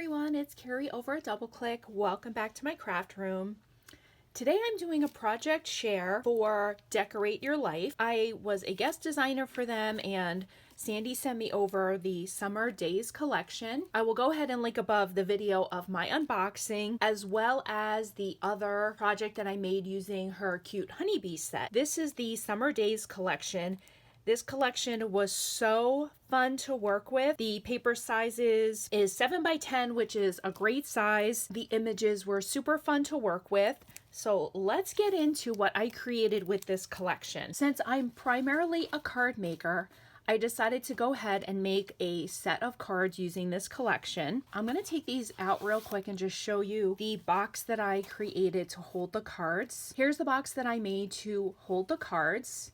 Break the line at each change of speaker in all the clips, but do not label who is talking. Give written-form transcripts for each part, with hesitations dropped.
everyone, it's Carrie over at DoubleClick. Welcome back to my craft room. Today I'm doing a project share for Decorate Your Life. I was a guest designer for them and Sandy sent me over the Summer Days collection. I will go ahead and link above the video of my unboxing as well as the other project that I made using her cute honeybee set. This is the Summer Days collection. This collection was so fun to work with. The paper sizes is 7 by 10, which is a great size. The images were super fun to work with. So let's get into what I created with this collection. Since I'm primarily a card maker, I decided to go ahead and make a set of cards using this collection. I'm going to take these out real quick and just show you the box that I created to hold the cards. Here's the box that I made to hold the cards.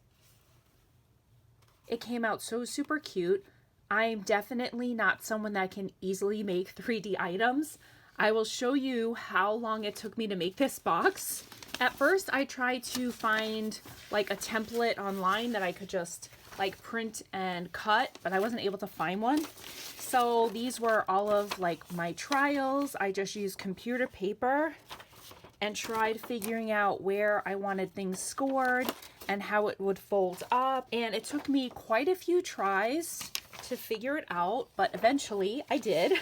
It came out so super cute. I'm definitely not someone that can easily make 3D items. I will show you how long it took me to make this box. At first, I tried to find like a template online that I could just like print and cut, but I wasn't able to find one. So these were all of like my trials. I just used computer paper and tried figuring out where I wanted things scored and how it would fold up. And it took me quite a few tries to figure it out, but eventually I did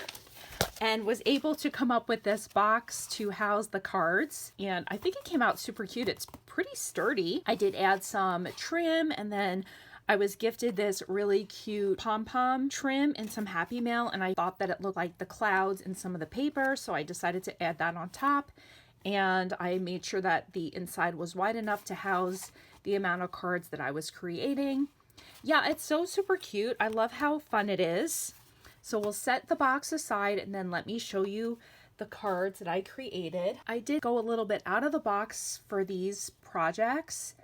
and was able to come up with this box to house the cards. And I think it came out super cute. It's pretty sturdy. I did add some trim, and then I was gifted this really cute pom-pom trim and some Happy Mail, and I thought that it looked like the clouds in some of the paper, so I decided to add that on top. And I made sure that the inside was wide enough to house the amount of cards that I was creating. Yeah, it's so super cute. I love how fun it is. So we'll set the box aside and then let me show you the cards that I created. I did go a little bit out of the box for these projects,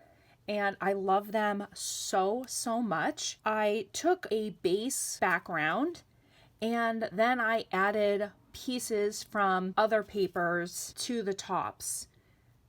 and I love them so much. I took a base background and then I added pieces from other papers to the tops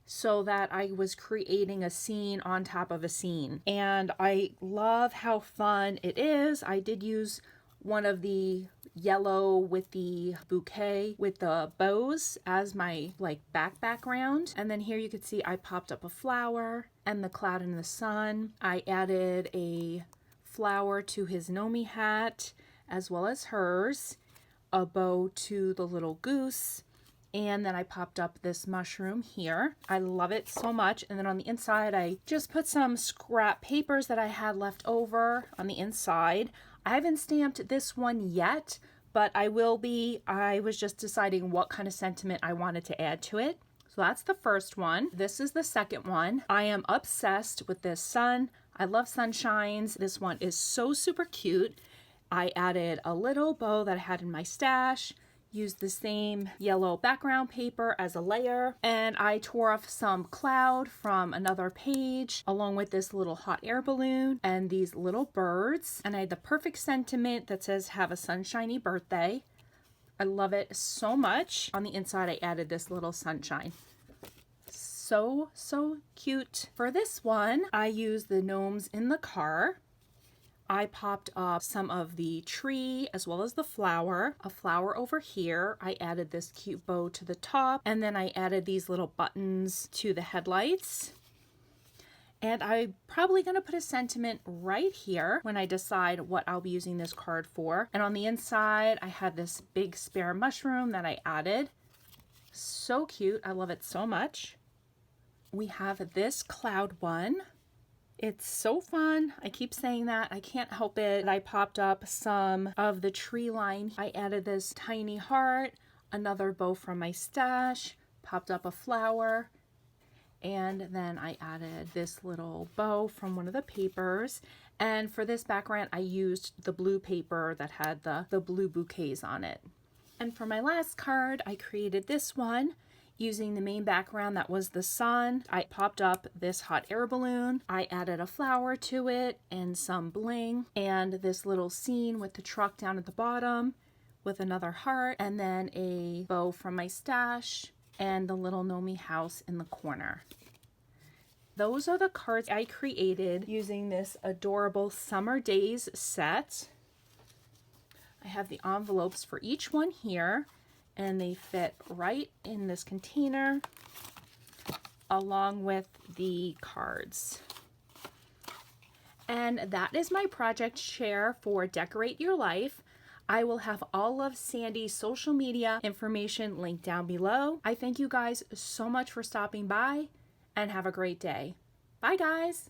so that I was creating a scene on top of a scene. And I love how fun it is. I did use one of the yellow with the bouquet with the bows as my like background. And then here you could see I popped up a flower and the cloud and the sun. I added a flower to his Nomi hat as well as hers, a bow to the little goose, and then I popped up this mushroom here. I love it so much. And then on the inside, I just put some scrap papers that I had left over on the inside. I haven't stamped this one yet, but I will be. I was just deciding what kind of sentiment I wanted to add to it. So that's the first one. This is the second one. I am obsessed with this sun. I love sunshines. This one is so super cute. I added a little bow that I had in my stash, used the same yellow background paper as a layer, and I tore off some cloud from another page along with this little hot air balloon and these little birds. And I had the perfect sentiment that says, "Have a sunshiny birthday." I love it so much. On the inside, I added this little sunshine. So cute. For this one, I used the gnomes in the car. I popped up some of the tree as well as the flower. A flower over here. I added this cute bow to the top, and then I added these little buttons to the headlights. And I'm probably going to put a sentiment right here when I decide what I'll be using this card for. And on the inside, I had this big spare mushroom that I added. So cute. I love it so much. We have this cloud one. It's so fun. I keep saying that. I can't help it. I popped up some of the tree line. I added this tiny heart, another bow from my stash, popped up a flower, and then I added this little bow from one of the papers. And for this background, I used the blue paper that had the blue bouquets on it. And for my last card, I created this one using the main background that was the sun. I popped up this hot air balloon. I added a flower to it and some bling and this little scene with the truck down at the bottom with another heart, and then a bow from my stash and the little Nomi house in the corner. Those are the cards I created using this adorable Summer Days set. I have the envelopes for each one here. and they fit right in this container along with the cards. And that is my project share for Decorate Your Life. I will have all of Sandy's social media information linked down below. I thank you guys so much for stopping by and have a great day. Bye guys.